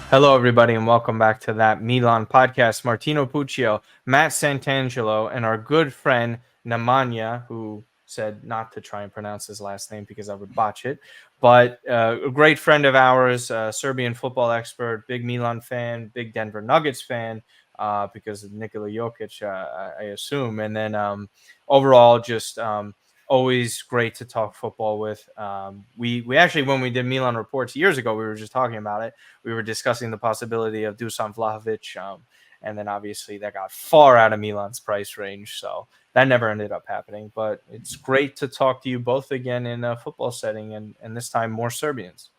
Hello, everybody, and welcome back to that Milan podcast. Martino Puccio, Matt Santangelo, and our good friend Nemanja, who said not to try and pronounce his last name because I would botch it. But a great friend of ours, Serbian football expert, big Milan fan, big Denver Nuggets fan, because of Nikola Jokic, I assume. And then overall, just always great to talk football with. We actually, when we did Milan reports years ago, we were just talking about it. We were discussing the possibility of Dusan Vlahovic, and then obviously that got far out of Milan's price range, so that never ended up happening. But it's great to talk to you both again in a football setting, and this time more Serbians.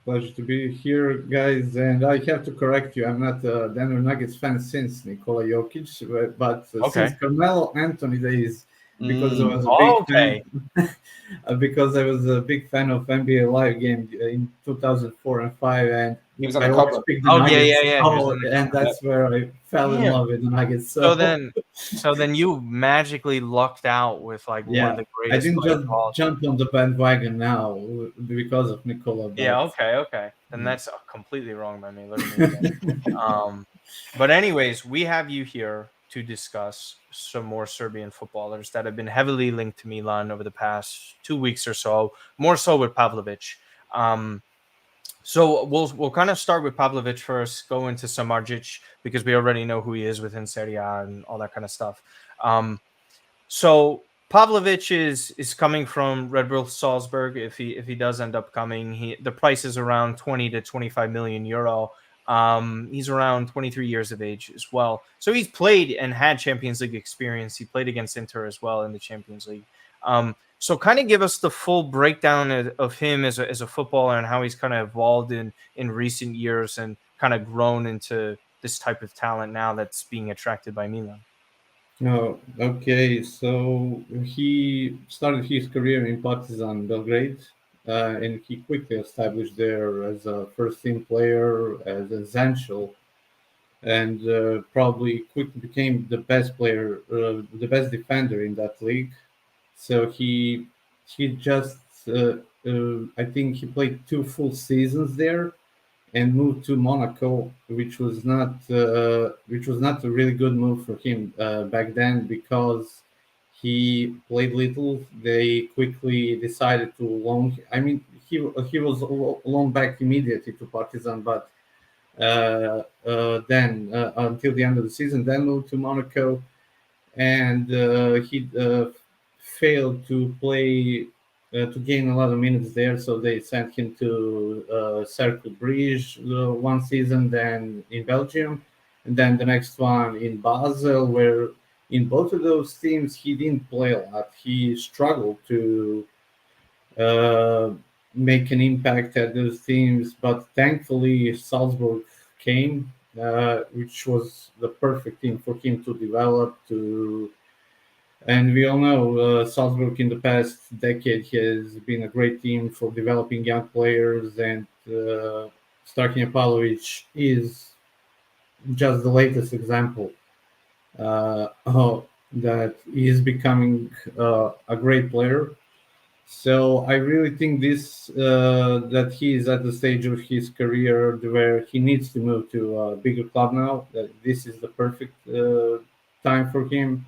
Pleasure to be here, guys. And I have to correct you. I'm not a Denver Nuggets fan since Nikola Jokic, but since Okay. Carmelo Anthony days, because I was a big Okay. fan. Because I was a big fan of NBA Live game in 2004 and 5, and He was on I the always cover. picked the Oh yeah, yeah, Nuggets. yeah. He was Oh, on the and cover. that's where I fell in Damn. love with the Nuggets. So then you magically lucked out with like one of Yeah, the I greatest didn't players just of all time. jump on the bandwagon now because of Nikola, Yeah, but okay. Then that's completely wrong by me. Look at me again. But anyways, we have you here to discuss some more Serbian footballers that have been heavily linked to Milan over the past 2 weeks or so, more so with Pavlović. Um, so we'll kind of start with Pavlović first, go into Samardzić because we already know who he is within Serie A and all that kind of stuff. So Pavlović is coming from Red Bull Salzburg. If he does end up coming, the price is around 20 to 25 million euro. He's around 23 years of age as well. So he's played and had Champions League experience. He played against Inter as well in the Champions League. So kind of give us the full breakdown of him as a footballer and how he's kind of evolved in recent years and kind of grown into this type of talent now that's being attracted by Milan. Oh, okay. So he started his career in Partizan Belgrade, and he quickly established there as a first team player, as essential, and probably quickly became the best player, the best defender in that league. So he just I think he played two full seasons there and moved to Monaco, which was not a really good move for him back then because he played little. They quickly decided to loan. I mean, he was loaned back immediately to Partizan, but then until the end of the season, then moved to Monaco, and he failed to play to gain a lot of minutes there. So they sent him to Cercle Bruges one season, then in Belgium, and then the next one in Basel, where in both of those teams he didn't play a lot. He struggled to uh, make an impact at those teams, but thankfully Salzburg came, which was the perfect team for him to develop to. And we all know Salzburg in the past decade has been a great team for developing young players, and Strahinja Pavlović is just the latest example that he is becoming a great player. So I really think this that he is at the stage of his career where he needs to move to a bigger club now. That this is the perfect time for him.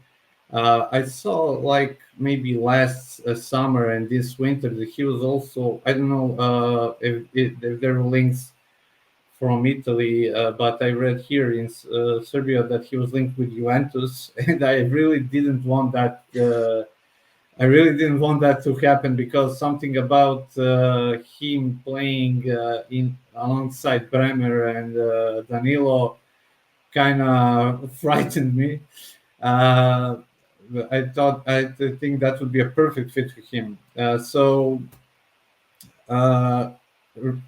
I saw like maybe last summer and this winter that he was also, I don't know if there are links from Italy, but I read here in Serbia that he was linked with Juventus, and I really didn't want that. I really didn't want that to happen because something about him playing in alongside Bremer and Danilo kind of frightened me. Uh, I think that would be a perfect fit for him. So uh,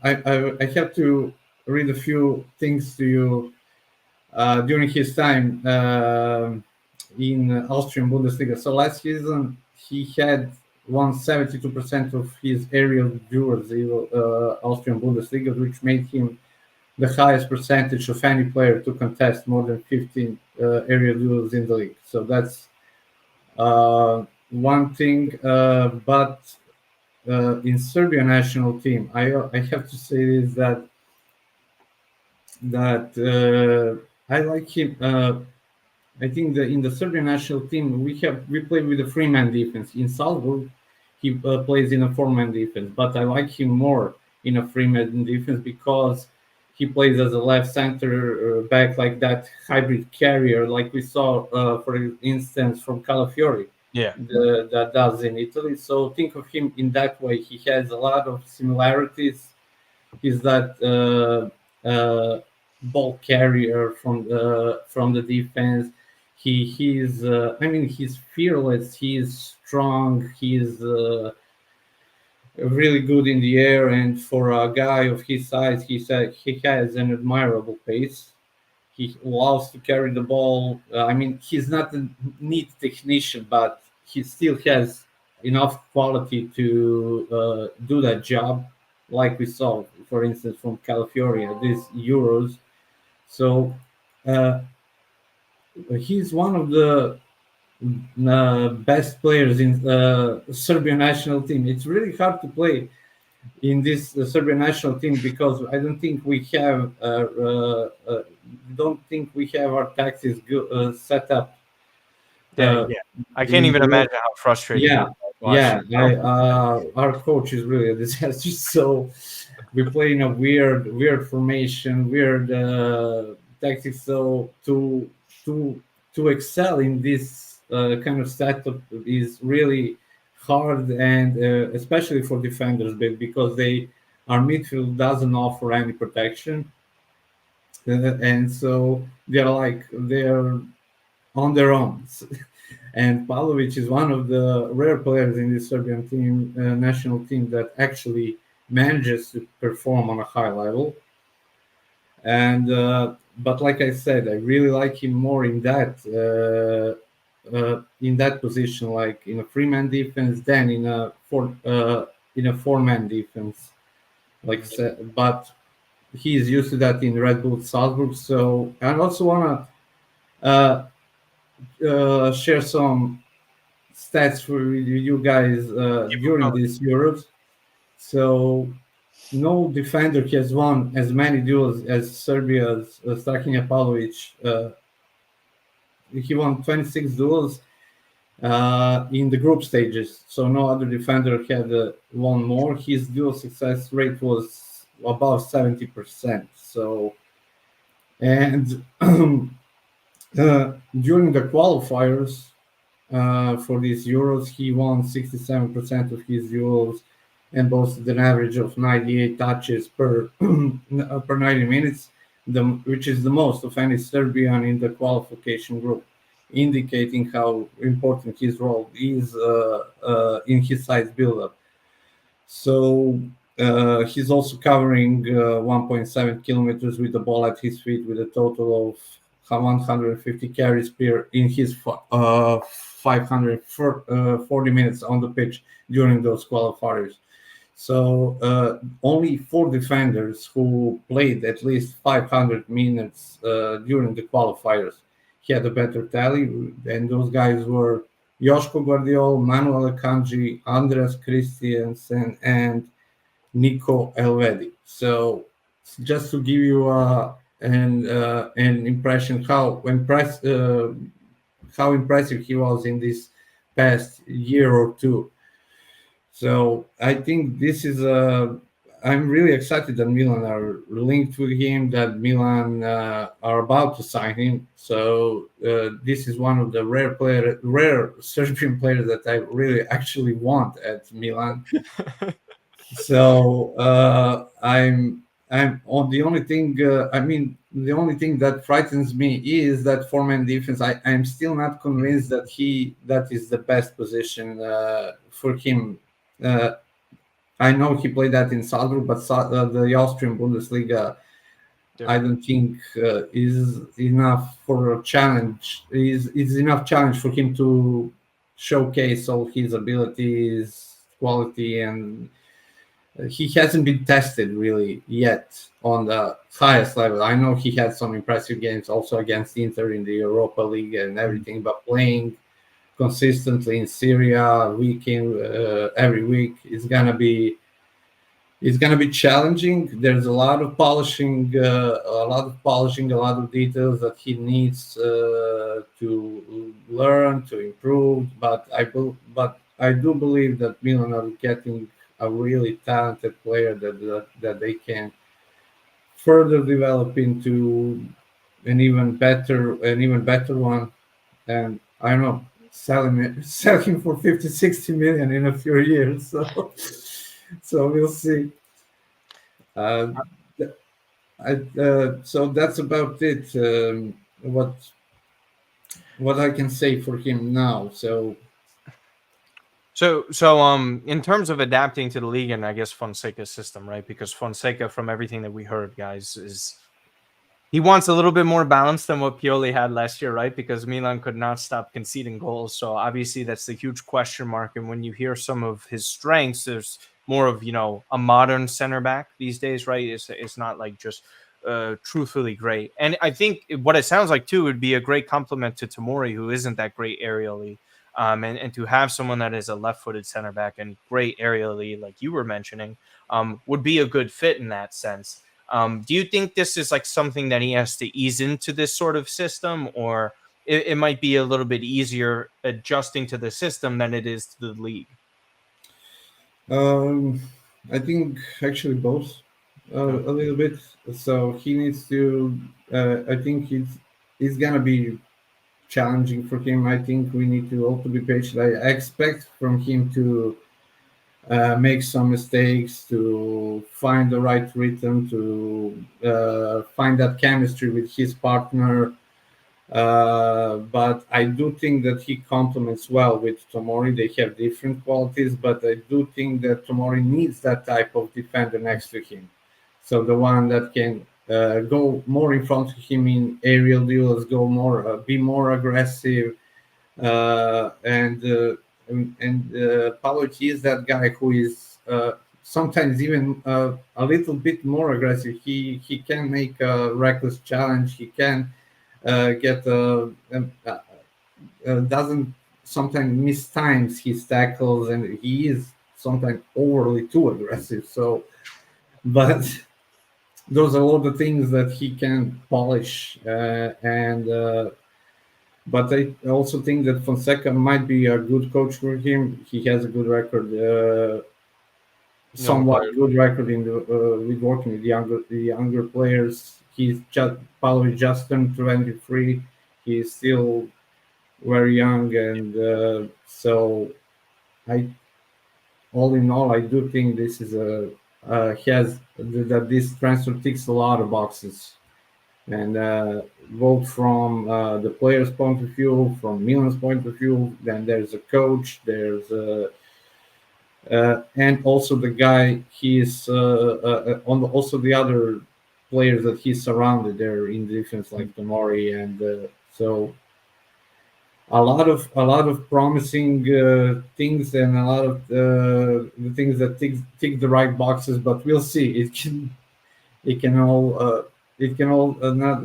I have to read a few things to you during his time in Austrian Bundesliga. So last season he had won 72% of his aerial duels in Austrian Bundesliga, which made him the highest percentage of any player to contest more than 15 aerial duels in the league. So that's one thing. But in Serbia national team, I have to say is that that I like him. I think that in the Serbian national team we play with a 3-man defense. In Salzburg, he plays in a 4-man defense, but I like him more in a 3-man defense because he plays as a left center back, like that hybrid carrier, like we saw, for instance, from Calafiori. Yeah. That does in Italy. So think of him in that way. He has a lot of similarities. He's that ball carrier from the defense. He's he's fearless. He's strong. He's really good in the air, and for a guy of his size, he has an admirable pace. He loves to carry the ball. He's not a neat technician, but he still has enough quality to do that job, like we saw, for instance, from Calafiori at these Euros. So uh, he's one of the best players in Serbian national team. It's really hard to play in this Serbian national team because I don't think we have our tactics set up. Yeah. I can't even imagine how frustrating. Our coach is really a disaster. So we play in a weird formation, weird tactics. So to excel in this kind of setup is really hard, and especially for defenders, because our midfield doesn't offer any protection, and so they're on their own. And Pavlović is one of the rare players in the Serbian team, national team, that actually manages to perform on a high level. And but like I said, I really like him more in that position, like in a 3-man defense, than in a 4-man defense. But he's used to that in Red Bull Salzburg. So I also want to share some stats for you guys during these Euros. So no defender has won as many duels as Serbia's Strahinja Pavlović. He won 26 duels in the group stages, so no other defender had won more. His duel success rate was above 70%. So, and during the qualifiers for these Euros, he won 67% of his duels and boasted an average of 98 touches per 90 minutes, which is the most of any Serbian in the qualification group, indicating how important his role is in his side's build-up. So he's also covering 1.7 kilometers with the ball at his feet, with a total of 150 carries in his 540 minutes on the pitch during those qualifiers. So only 4 defenders who played at least 500 minutes during the qualifiers had a better tally, and those guys were Joško Guardiol, Manuel Akanji, Andreas Christiansen, and Nico Elvedi. So just to give you an impression how impressive he was in this past year or two. So I think this is I'm really excited that Milan are linked with him, that Milan are about to sign him. So this is one of the rare Serbian players that I really actually want at Milan. So I'm on the only thing. The only thing that frightens me is that 4-man defense. I'm still not convinced that that is the best position for him. I know he played that in Salzburg, but the Austrian Bundesliga, I don't think is enough for a challenge. Is enough challenge for him to showcase all his abilities, quality, and he hasn't been tested really yet on the highest level. I know he had some impressive games also against Inter in the Europa League and everything, but playing consistently in Syria every week is gonna be It's going to be challenging. There's a lot of polishing, a lot of details that he needs to learn, to improve. But I do believe that Milan are getting a really talented player that they can further develop into an even better one. And I don't know, sell him for 50, 60 million in a few years. So we'll see. Uh, so that's about it. What I can say for him now. So in terms of adapting to the league and I guess Fonseca's system, right? Because Fonseca, from everything that we heard, guys, he wants a little bit more balance than what Pioli had last year, right? Because Milan could not stop conceding goals. So obviously that's the huge question mark. And when you hear some of his strengths, there's more of, a modern center back these days, right? It's not like just truthfully great. And I think what it sounds like too would be a great compliment to Tomori, who isn't that great aerially. And to have someone that is a left-footed center back and great aerially, like you were mentioning, would be a good fit in that sense. Do you think this is like something that he has to ease into this sort of system, or it might be a little bit easier adjusting to the system than it is to the league? I think actually both a little bit. So he needs to. I think it's gonna be challenging for him. I think we need to also be patient. I expect from him to make some mistakes, to find the right rhythm, to find that chemistry with his partner. But I do think that he complements well with Tomori. They have different qualities, but I do think that Tomori needs that type of defender next to him. So the one that can go more in front of him in aerial duels, be more aggressive, and Pavlović is that guy who is sometimes even a little bit more aggressive. He can make a reckless challenge. He can doesn't sometimes miss times his tackles, and he is sometimes overly too aggressive. So, but those are all the things that he can polish, but I also think that Fonseca might be a good coach for him. He has a good record, somewhat good record in with working with the younger players. He's just Pavlović just turned 23. He's still very young, and so all in all, I do think this is that this transfer ticks a lot of boxes, and both from the player's point of view, from Milan's point of view. Then there's a coach. There's and also the guy he's also the other players that he's surrounded there in defense, like Tomori, and so a lot of promising things, and a lot of the things that tick the right boxes. But we'll see. It can all not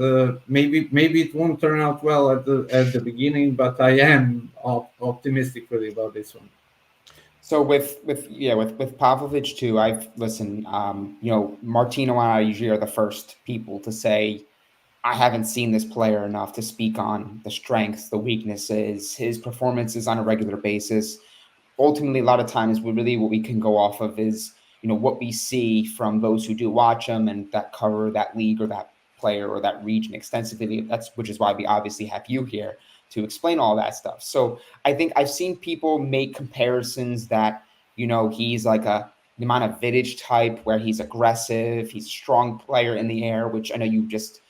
maybe it won't turn out well at the beginning, but I am optimistic really about this one. So with Pavlović too, I've listened. Martino and I usually are the first people to say I haven't seen this player enough to speak on the strengths, the weaknesses, his performances on a regular basis. Ultimately, a lot of times, what we can go off of is what we see from those who do watch him and that cover that league or that player or that region extensively. Which is why we obviously have you here to explain all that stuff. So I think I've seen people make comparisons that, he's like the Vidic type, where he's aggressive, he's a strong player in the air, which I know you just,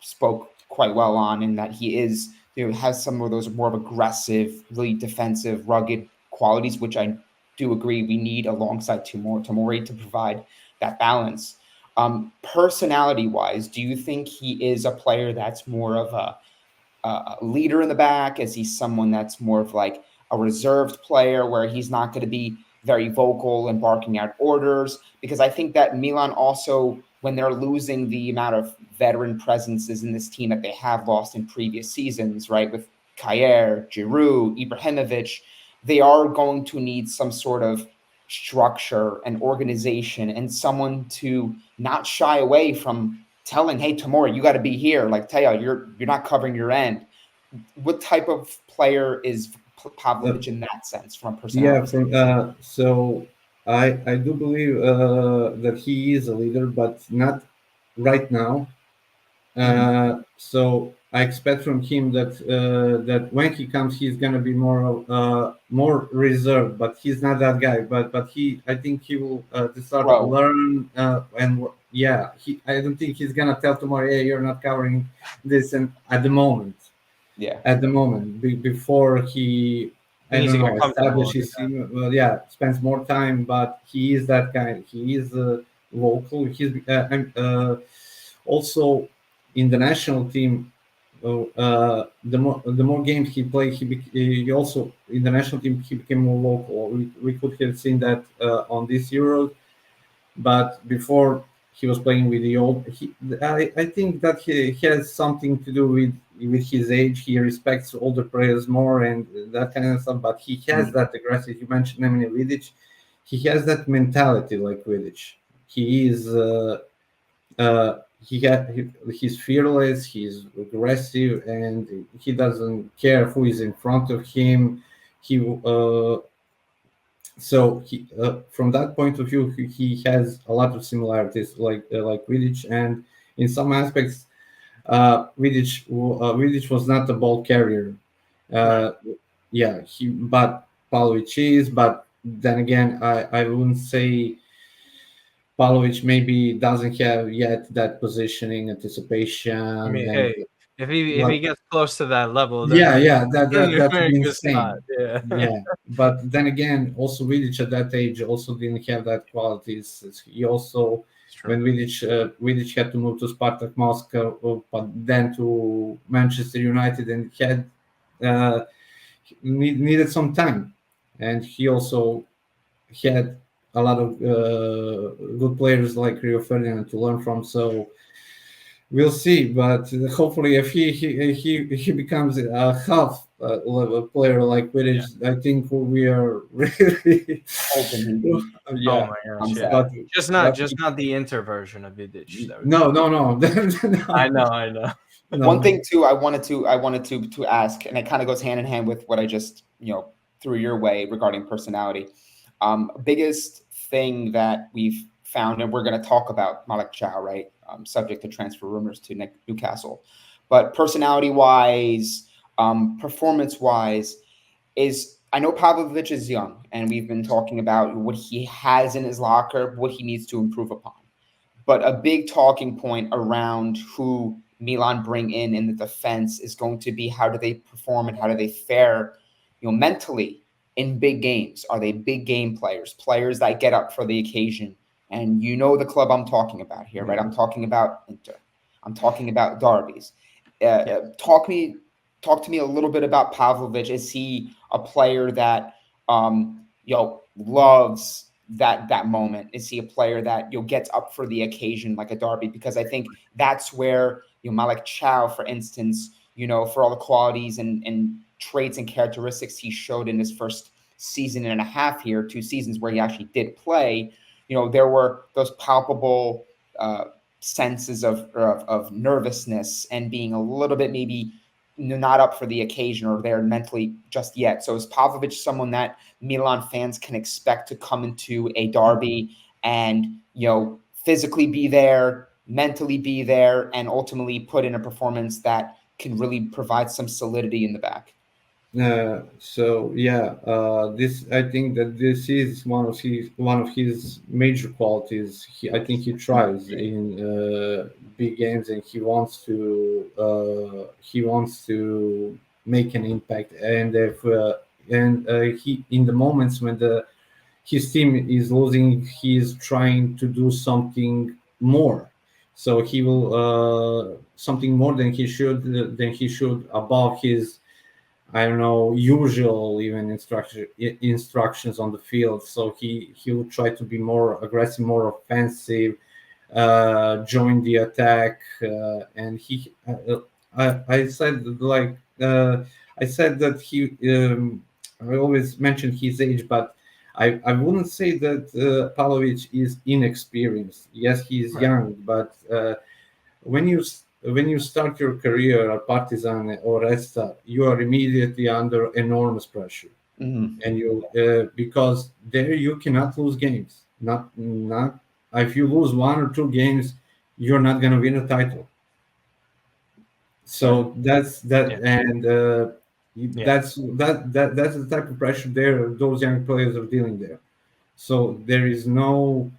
spoke quite well on, and that he is, has some of those more of aggressive, really defensive, rugged qualities, which I do agree we need alongside Tomori to provide that balance. Personality-wise, do you think he is a player that's more of a leader in the back? Is he someone that's more of like a reserved player where he's not going to be very vocal and barking out orders? Because I think that Milan also, when they're losing the amount of veteran presences in this team that they have lost in previous seasons, right, with Kjaer, Giroud, Ibrahimovic, they are going to need some sort of structure and organization, and someone to not shy away from telling, hey, tomorrow you got to be here. Like, Thiaw, you're not covering your end. What type of player is Pavlović in that sense, from a personality? So I do believe that he is a leader, but not right now. So I expect from him that when he comes, he's gonna be more reserved. But he's not that guy. But I think he will start to learn I don't think he's gonna tell tomorrow, hey, you're not covering this, and at the moment. Before he, I don't know, establishes spends more time, but he is that guy. He is vocal. He's also in the national team. The more games he played, he also in the national team he became more vocal. We could have seen that on this Euro, but before he was playing with the old. I think that he has something to do with his age. He respects older players more and that kind of stuff. But he has that aggressive. You mentioned Vidic. He has that mentality like Vidic. He is. He's fearless. He's aggressive, and he doesn't care who is in front of him. So from that point of view, he has a lot of similarities, like Vidic, and in some aspects, Vidic was not a ball carrier. But Pavlović is. But then again, I wouldn't say Pavlović maybe doesn't have yet that positioning, anticipation. I mean, hey, if he gets close to that level, that'd be insane. Yeah. But then again, also Vidic at that age also didn't have that qualities. He also, when Vidic had to move to Spartak Moscow, but then to Manchester United, and he had needed some time, and he also had a lot of good players like Rio Ferdinand to learn from. So we'll see, but hopefully, if he becomes a half level player like Vidic, I think we are really open. Oh my gosh! Yeah. Just not the Inter version of Vidic. No. I know. No. One thing too, I wanted to ask, and it kind of goes hand in hand with what I just threw your way regarding personality. Biggest thing that we've found, and we're going to talk about Malick Thiaw, right? Subject to transfer rumors to Newcastle, but personality-wise, performance-wise, I know Pavlović is young, and we've been talking about what he has in his locker, what he needs to improve upon. But a big talking point around who Milan bring in the defense is going to be how do they perform and how do they fare, mentally in big games. Are they big game players that get up for the occasion? And the club I'm talking about here, right? I'm talking about Inter. I'm talking about derbies. Talk to me a little bit about Pavlović. Is he a player that loves that moment? Is he a player that gets up for the occasion like a derby? Because I think that's where Malick Thiaw, for instance, for all the qualities and traits and characteristics he showed in his first season and a half here, 2 seasons where he actually did play. There were those palpable senses of nervousness and being a little bit maybe not up for the occasion or there mentally just yet. So is Pavlović someone that Milan fans can expect to come into a derby and, physically be there, mentally be there, and ultimately put in a performance that can really provide some solidity in the back? This I think that this is one of his major qualities. I think he thrives in big games, and he wants to make an impact. And he in the moments when his team is losing, he is trying to do something more. So he will something more than he should above his, I don't know, usual even instructions on the field. So he will try to be more aggressive, more offensive, join the attack. And I said that he. I always mention his age, but I wouldn't say that Pavlović is inexperienced. Yes, he is young, but when you start your career at Partizan or Resta, you are immediately under enormous pressure, and you because there you cannot lose games. Not if you lose 1 or 2 games, you're not going to win a title. So that's that, and that's the type of pressure those young players are dealing there. So there is no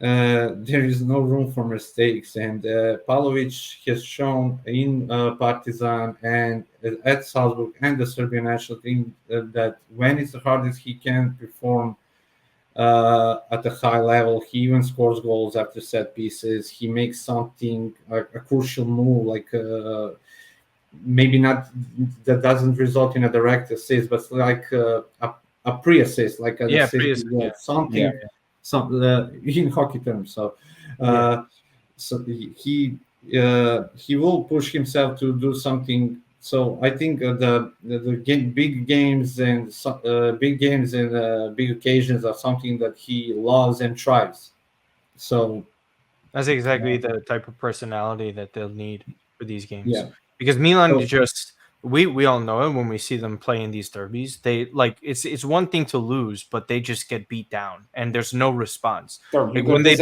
room for mistakes, and Pavlović has shown in Partizan and at Salzburg and the Serbian national team that when it's the hardest, he can perform at a high level. He even scores goals after set pieces. He makes something a crucial move, like maybe not that doesn't result in a direct assist, but like a pre-assist, like an assist, something. Some in hockey terms. So, so he will push himself to do something. So I think big games and big occasions are something that he loves and thrives. So that's exactly the type of personality that they'll need for these games. Yeah, because Milan just. We all know it when we see them play in these derbies. They like it's one thing to lose, but they just get beat down and there's no response. Like when they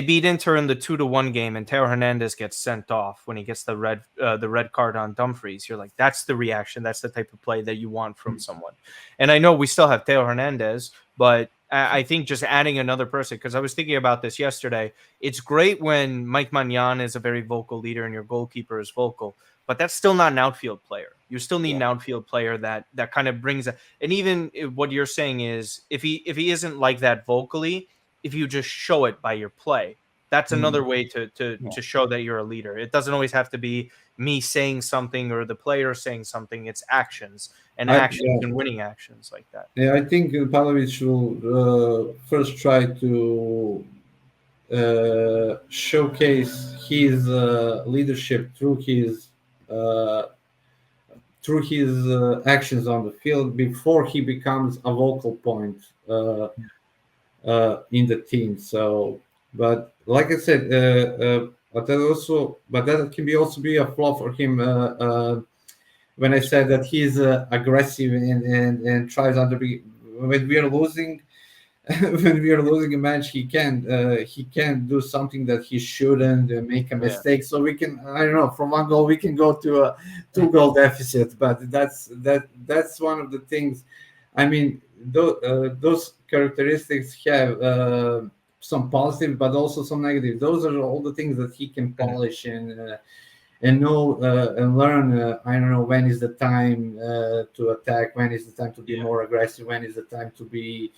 beat Inter in the 2-1 game and Teo Hernandez gets sent off when he gets the red card on Dumfries, you're like, that's the reaction. That's the type of play that you want from someone. And I know we still have Teo Hernandez, but I think just adding another person, because I was thinking about this yesterday. It's great when Mike Magnan is a very vocal leader and your goalkeeper is vocal. But that's still not an outfield player. You still need an outfield player that kind of brings it. And even what you're saying is if he isn't like that vocally, if you just show it by your play, that's another way to show that you're a leader. It doesn't always have to be me saying something or the player saying something. It's actions and winning actions like that. Yeah, I think Pavlović will first try to showcase his leadership through his actions on the field before he becomes a vocal point in the team. So, but like I said, but that can also be a flaw for him. When I said that he's aggressive and tries when we are losing. When we are losing a match, he can do something that he shouldn't, make a mistake. So we can, I don't know, from 1 goal we can go to a 2-goal deficit. But that's one of the things. I mean, those characteristics have some positive, but also some negative. Those are all the things that he can polish and know and learn. I don't know, when is the time to attack, when is the time to be more aggressive, when is the time to be,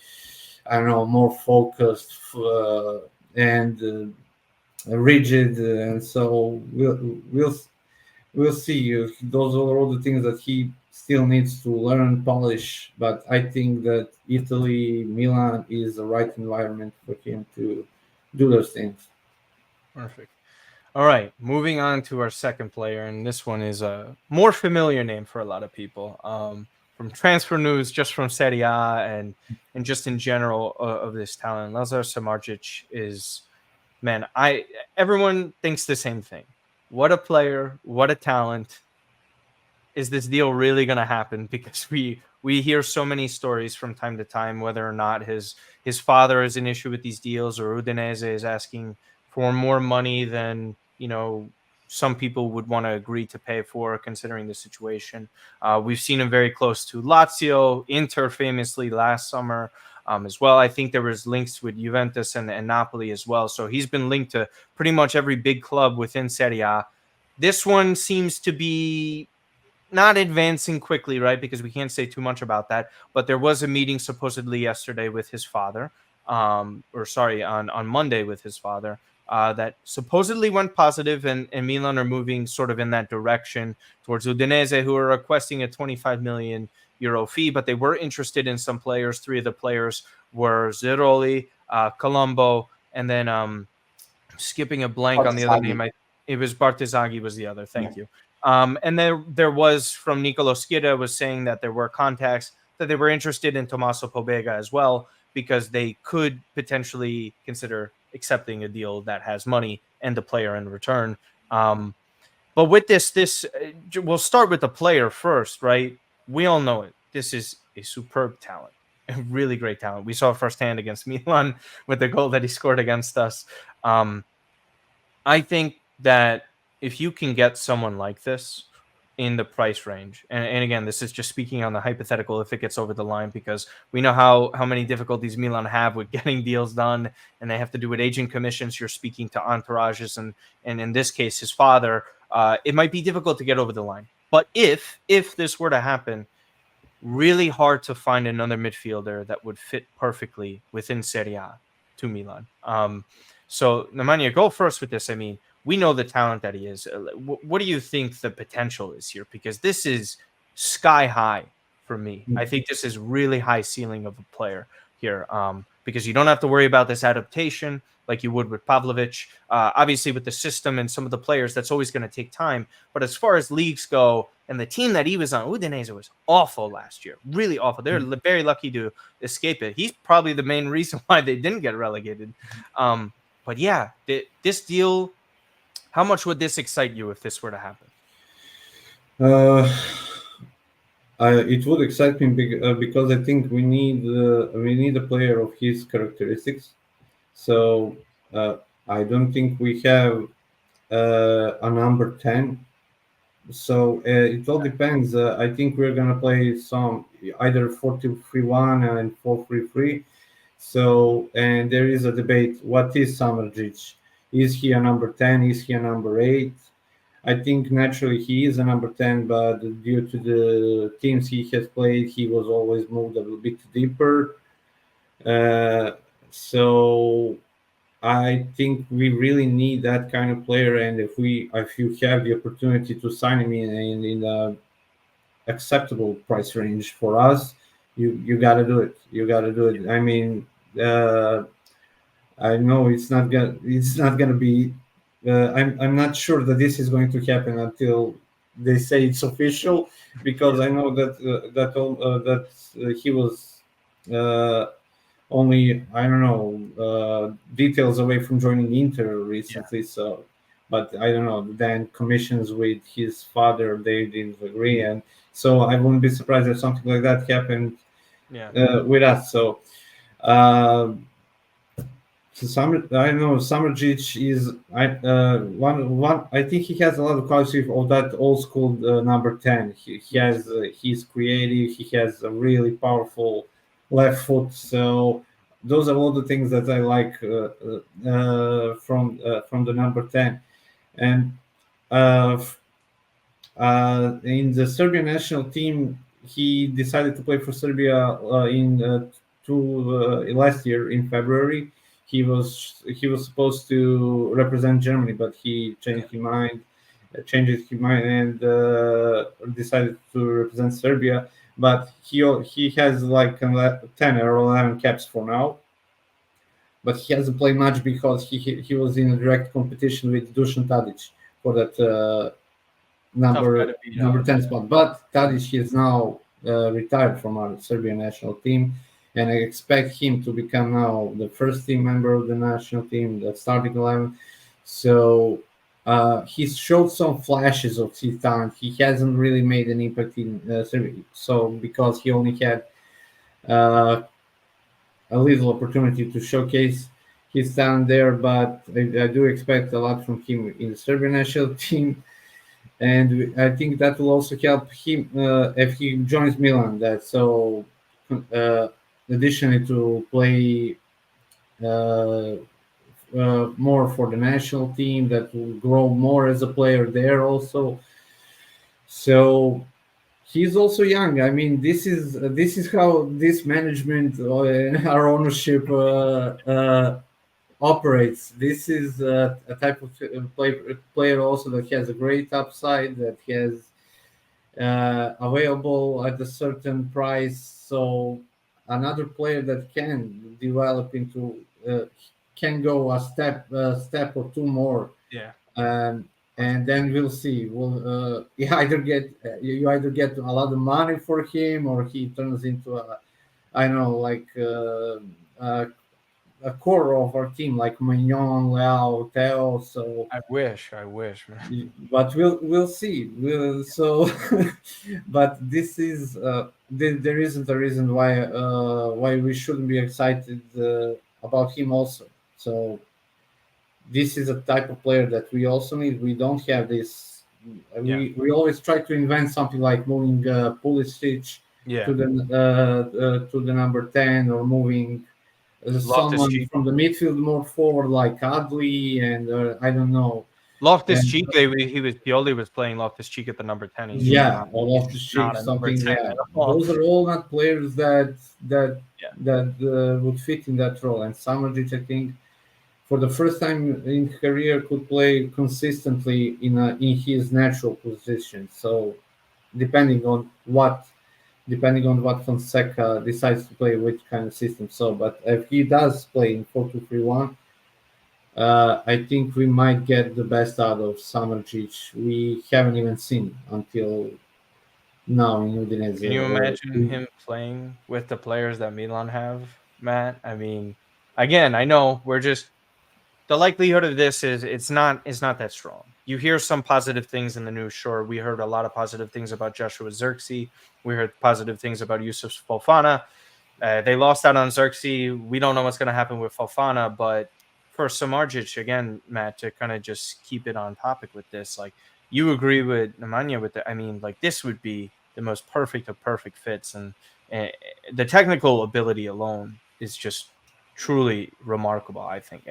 I don't know, more focused and rigid, and so we'll see. Those are all the things that he still needs to learn, polish. But I think that Italy, Milan is the right environment for him to do those things. Perfect. All right, moving on to our second player, and this one is a more familiar name for a lot of people. From transfer news, just from Serie A and just in general of this talent, Lazar Samardzić is, man, everyone thinks the same thing. What a player, what a talent. Is this deal really going to happen? Because we hear so many stories from time to time, whether or not his father is an issue with these deals, or Udinese is asking for more money than, some people would want to agree to pay for, considering the situation. We've seen him very close to Lazio, Inter famously last summer as well. I think there was links with Juventus and Napoli as well. So he's been linked to pretty much every big club within Serie A. This one seems to be not advancing quickly, right? Because we can't say too much about that. But there was a meeting supposedly yesterday with his father, on Monday with his father. That supposedly went positive, and Milan are moving sort of in that direction towards Udinese, who are requesting a 25 million euro fee, but they were interested in some players. 3 of the players were Zeroli, Colombo, and then skipping a blank on the other name. It was Bartesaghi was the other. Thank you. And there was from Nicolo Schida was saying that there were contacts. that they were interested in Tommaso Pobega as well, because they could potentially consider accepting a deal that has money and the player in return. But with this we'll start with the player first, right? We all know it. This is a superb talent, a really great talent. We saw it firsthand against Milan with the goal that he scored against us. I think that if you can get someone like this in the price range, and again, this is just speaking on the hypothetical if it gets over the line, because we know how many difficulties Milan have with getting deals done, and they have to do with agent commissions. You're speaking to entourages, and in this case, his father. It might be difficult to get over the line. But if this were to happen, really hard to find another midfielder that would fit perfectly within Serie A to Milan. So, Nemanja, go first with this. I mean, we know the talent that he is. What do you think the potential is here? Because this is sky high for me. I think this is really high ceiling of a player here, because you don't have to worry about this adaptation like you would with Pavlović. Obviously, with the system and some of the players, that's always going to take time. But as far as leagues go, and the team that he was on, Udinese was awful last year, really awful. They're very lucky to escape it. He's probably the main reason why they didn't get relegated. But yeah, this deal, how much would this excite you if this were to happen? It would excite me because I think we need a player of his characteristics. So I don't think we have a number 10. So it all depends. I think we're gonna play some either 4-3-1 and 4-3-3. So, and there is a debate: what is Samardzić? Is he a number 10? Is he a number 8? I think naturally he is a number 10, but due to the teams he has played, he was always moved a little bit deeper. So I think we really need that kind of player, and if you have the opportunity to sign him in a acceptable price range for us, you got to do it. You got to do it. I mean, I know it's not gonna be. I'm not sure that this is going to happen until they say it's official, because I know that he was only, I don't know, details away from joining Inter recently. Yeah. So, but I don't know. Then commissions with his father, they didn't agree, and so I wouldn't be surprised if something like that happened with us. So, I know Samardzić is one. I think he has a lot of quality of that old school number 10. He's creative. He has a really powerful left foot. So those are all the things that I like from the number 10. And in the Serbian national team, he decided to play for Serbia last year in February. He was supposed to represent Germany, but he changed his mind and decided to represent Serbia. But he has like 10 or 11 caps for now. But he hasn't played much because he was in a direct competition with Dusan Tadić for that number 10 spot. But Tadić is now retired from our Serbian national team, and I expect him to become now the first team member of the national team, the starting 11. So he's showed some flashes of his talent. He hasn't really made an impact in Serbia, so because he only had a little opportunity to showcase his talent there, but I do expect a lot from him in the Serbian national team. And I think that will also help him if he joins Milan. That so, additionally to play more for the national team, that will grow more as a player there also. So he's also young. I mean, this is how this management our ownership operates. This is a type of player also that has a great upside, that has available at a certain price. So another player that can develop into can go a step or two more. Yeah. and then we'll see. You either get a lot of money for him, or he turns into a core of our team like Mignon, Leao, Theo. So I wish, man. but we'll see. But this is there isn't a reason why we shouldn't be excited about him also. So this is a type of player that we also need. We don't have this. We always try to invent something like moving Pulisic to the number 10, or moving someone Loftus-Cheek. from the midfield more forward like Adli, and I don't know. Loftus-Cheek, Pioli was playing Loftus-Cheek at the number 10. Or Loftus-Cheek, something. Yeah, those are all not players that would fit in that role. And Samardzić, I think, for the first time in his career, could play consistently in his natural position. So depending on what Fonseca decides to play, which kind of system. So, but if he does play in 4-2-3-1, I think we might get the best out of Samardzić. We haven't even seen until now in Udinese. Can you imagine him playing with the players that Milan have, Matt? I mean, again, I know the likelihood of this is it's not that strong. You hear some positive things in the news. Sure, we heard a lot of positive things about Joshua Zirkzee. We heard positive things about Yusuf Fofana. They lost out on Zirkzee. We don't know what's going to happen with Fofana, but for Samardzić, again, Matt, to kind of just keep it on topic with this, like, you agree with Nemanja with I mean, like, this would be the most perfect of perfect fits, and the technical ability alone is just truly remarkable. I think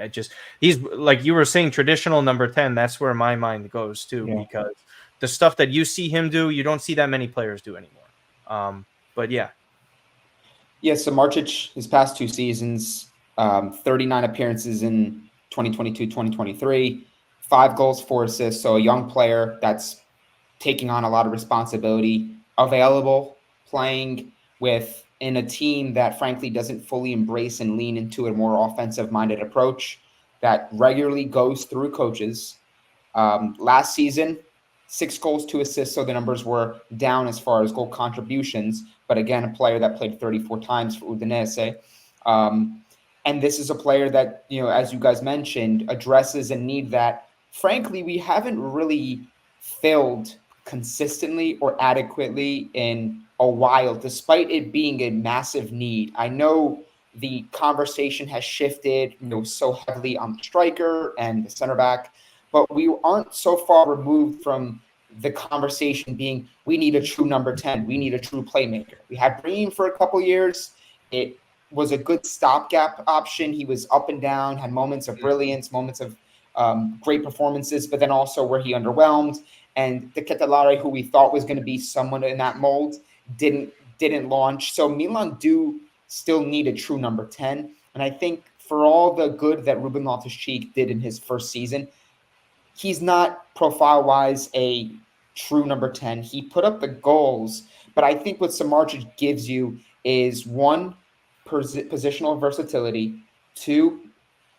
he's, like you were saying, traditional number 10. That's where my mind goes to, because the stuff that you see him do, you don't see that many players do anymore. But yeah. Samardzić, his past 2 seasons, 39 appearances in 2022-2023, 5 goals, 4 assists. So a young player that's taking on a lot of responsibility, available, playing in a team that frankly doesn't fully embrace and lean into a more offensive-minded approach, that regularly goes through coaches. Last season, 6 goals, 2 assists, so the numbers were down as far as goal contributions, but again, a player that played 34 times for Udinese. And this is a player that, as you guys mentioned, addresses a need that, frankly, we haven't really filled consistently or adequately in a while, despite it being a massive need. I know the conversation has shifted, so heavily on the striker and the center back, but we aren't so far removed from the conversation being, we need a true number 10. We need a true playmaker. We had Brahim for a couple years. It was a good stopgap option. He was up and down, had moments of brilliance, moments of great performances, but then also where he underwhelmed. And the Ketelare, who we thought was going to be someone in that mold, didn't launch. So Milan do still need a true number 10. And I think for all the good that Ruben Loftus-Cheek did in his first season, he's not profile-wise a true number 10. He put up the goals, but I think what Samardzić gives you is, 1, positional versatility, 2,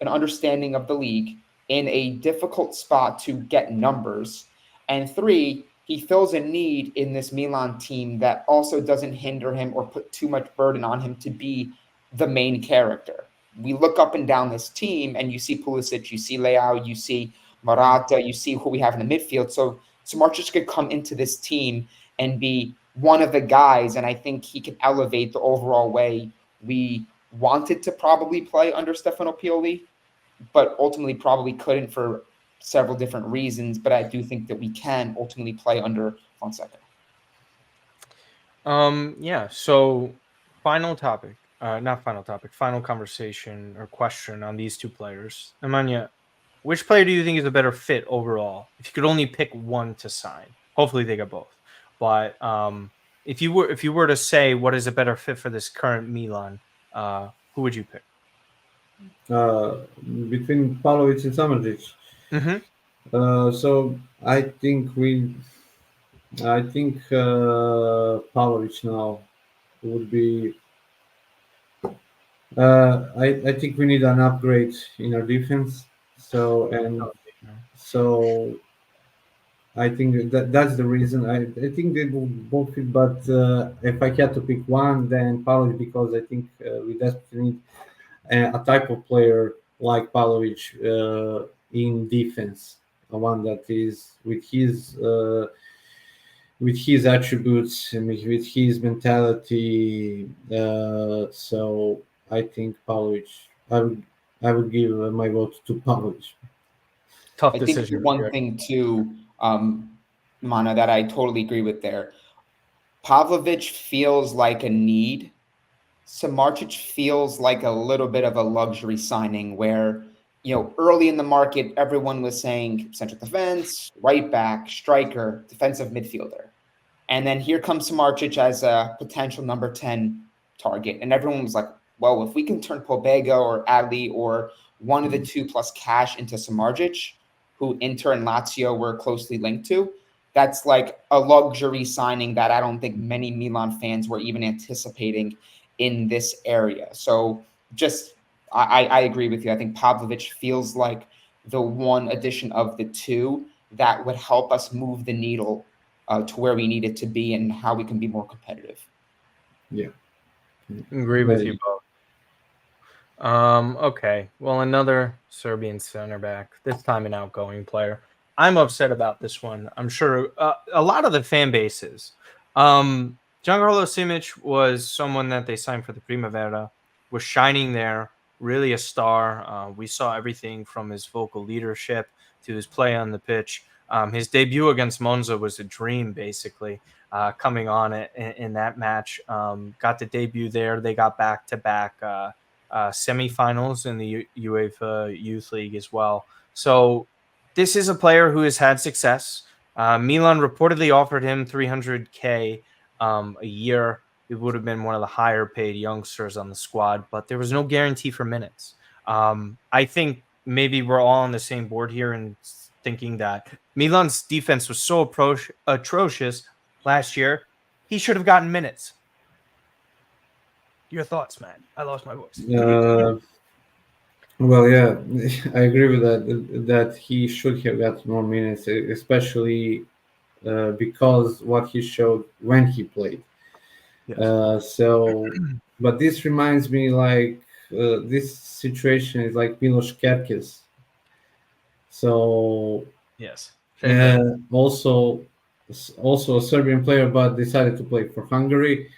an understanding of the league in a difficult spot to get numbers, and 3, he fills a need in this Milan team that also doesn't hinder him or put too much burden on him to be the main character. We look up and down this team, and you see Pulisic, you see Leao, you see Morata, you see who we have in the midfield. So Samardzić could come into this team and be one of the guys, and I think he can elevate the overall way we wanted to probably play under Stefano Pioli, but ultimately probably couldn't for several different reasons. But I do think that we can ultimately play under Fonseca. So final conversation or question on these two players. Nemanja, which player do you think is a better fit overall? If you could only pick one to sign, hopefully they get both. But if you were to say what is a better fit for this current Milan, who would you pick? Between Pavlović and Samardzić. Mm-hmm. So I think Pavlović now would be. I think we need an upgrade in our defense. So I think that's the reason. I think they will both fit, but if I had to pick one, then Pavlović, because I think we desperately need a type of player like Pavlović in defense, one that is with his attributes and with his mentality. So I think Pavlović. I would give my vote to Pavlović. Tough I decision. think one thing too, Mana, that I totally agree with there. Pavlović feels like a need. Samardzić feels like a little bit of a luxury signing where, early in the market, everyone was saying central defense, right back, striker, defensive midfielder. And then here comes Samardzić as a potential number 10 target. And everyone was like, well, if we can turn Pobega or Adli or one of the two plus cash into Samardzić, who Inter and Lazio were closely linked to, that's like a luxury signing that I don't think many Milan fans were even anticipating in this area. So I agree with you. I think Pavlović feels like the one addition of the two that would help us move the needle to where we need it to be and how we can be more competitive. Yeah. Agree with you both. Okay. Well, another Serbian center back, this time an outgoing player. I'm upset about this one. I'm sure a lot of the fan bases. Giancarlo Simic was someone that they signed for the Primavera, was shining there, really a star. We saw everything from his vocal leadership to his play on the pitch. His debut against Monza was a dream, basically, coming on in that match. Got the debut there. They got back-to-back semifinals in the UEFA Youth League as well. So this is a player who has had success. Milan reportedly offered him 300K a year. It would have been one of the higher paid youngsters on the squad, but there was no guarantee for minutes. I think maybe we're all on the same board here in thinking that Milan's defense was so atrocious last year, he should have gotten minutes. Your thoughts, man? I lost my voice. Well, yeah, I agree with that he should have got more minutes, especially because what he showed when he played. Yes. But this reminds me like this situation is like Miloš Kerkez. So yes, also a Serbian player, but decided to play for Hungary.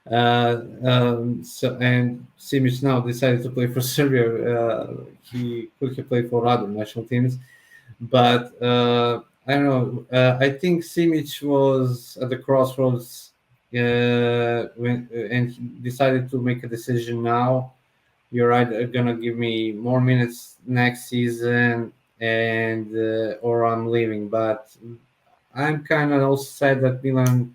And Simic now decided to play for Serbia. He could have played for other national teams, but I don't know. I think Simic was at the crossroads and he decided to make a decision now. You're right, they're gonna give me more minutes next season, and or I'm leaving. But I'm kind of also sad that Milan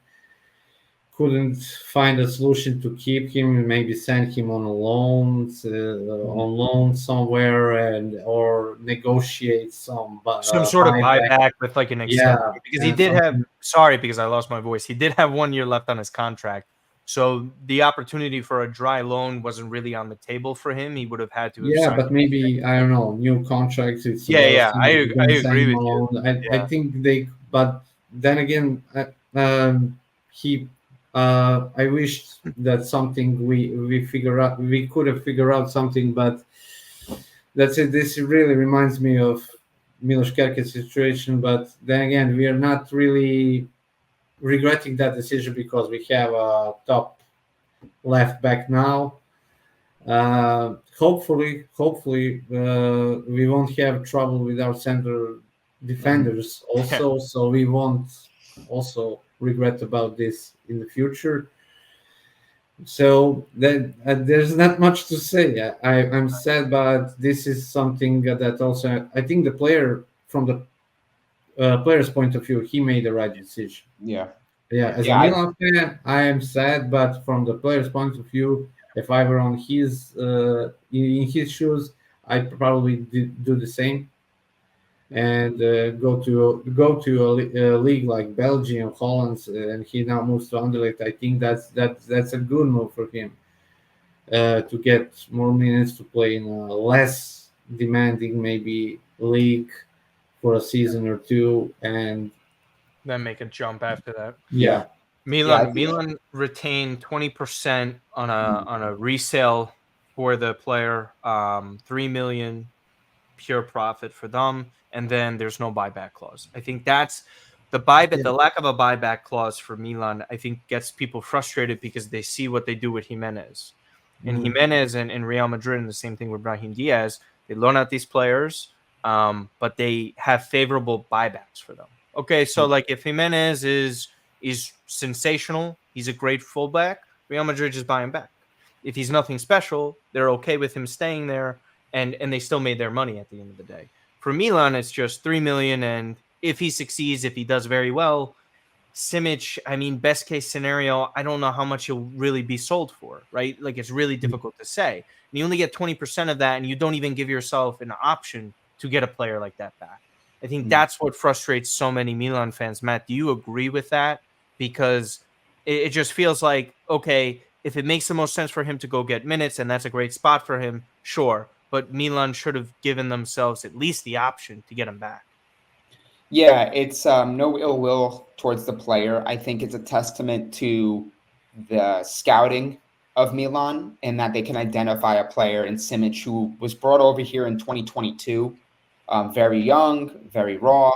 couldn't find a solution to keep him, maybe send him on loan somewhere, or negotiate some sort of buyback with like an extension. Yeah, because he did have. Sorry, because I lost my voice. He did have 1 year left on his contract, so the opportunity for a dry loan wasn't really on the table for him. He would have had to. But maybe I don't know, new contracts. I agree with you. I think they, but then again, I wish that something we figure out. We could have figured out something, but that's it. This really reminds me of Miloš Kerkez situation. But then again, we are not really regretting that decision because we have a top left back now. Hopefully, we won't have trouble with our center defenders also. So we won't also regret about this in the future. So then there's not much to say. I'm sad, but this is something that also I think the player, from the player's point of view, he made the right decision. Yeah. As a Milan fan, I am sad, but from the player's point of view, if I were on his in his shoes, I'd probably do the same. And go to a league like Belgium, Holland, and he now moves to Anderlecht. I think that's a good move for him to get more minutes to play in a less demanding maybe league for a season or two, and then make a jump after that. Yeah. Milan retained 20% on a resale for the player, 3 million pure profit for them, and then there's no buyback clause. I think that's the buyback. The lack of a buyback clause for Milan, I think, gets people frustrated because they see what they do with Jimenez, and Jimenez and Real Madrid, and the same thing with Brahim Diaz. They loan out these players, but they have favorable buybacks for them. Okay, so like if Jimenez is sensational, he's a great fullback, Real Madrid just buy him back. If he's nothing special, they're okay with him staying there, and they still made their money at the end of the day. For Milan, it's just 3 million, and if he succeeds, if he does very well, Simic, I mean, best case scenario, I don't know how much he'll really be sold for, right? Like, it's really difficult to say. And you only get 20% of that, and you don't even give yourself an option to get a player like that back. I think that's what frustrates so many Milan fans. Matt, do you agree with that? Because it just feels like, okay, if it makes the most sense for him to go get minutes, and that's a great spot for him, sure. But Milan should have given themselves at least the option to get him back. Yeah, it's no ill will towards the player. I think it's a testament to the scouting of Milan and that they can identify a player in Simic who was brought over here in 2022, very young, very raw,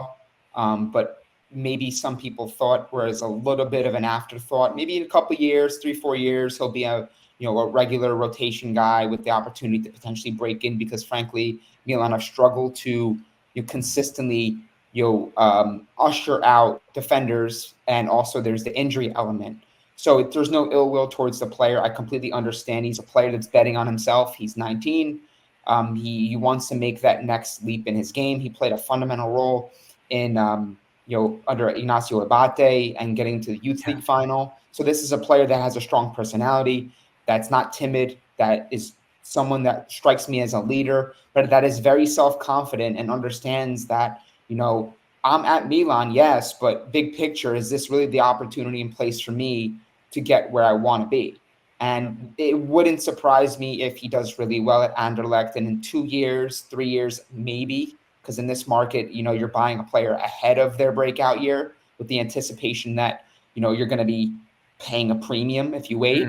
but maybe some people thought was a little bit of an afterthought. Maybe in a couple of years, 3-4 years, he'll be a regular rotation guy with the opportunity to potentially break in because, frankly, Milan have struggled to consistently usher out defenders, and also there's the injury element. So there's no ill will towards the player. I completely understand. He's a player that's betting on himself. He's 19. He wants to make that next leap in his game. He played a fundamental role in under Ignacio Abate and getting to the Youth League final. So this is a player that has a strong personality, that's not timid, that is someone that strikes me as a leader, but that is very self-confident and understands that, I'm at Milan, yes, but big picture, is this really the opportunity in place for me to get where I want to be? And it wouldn't surprise me if he does really well at Anderlecht, and in 2 years, 3 years, maybe, because in this market, you're buying a player ahead of their breakout year with the anticipation that, you're going to be paying a premium if you wait.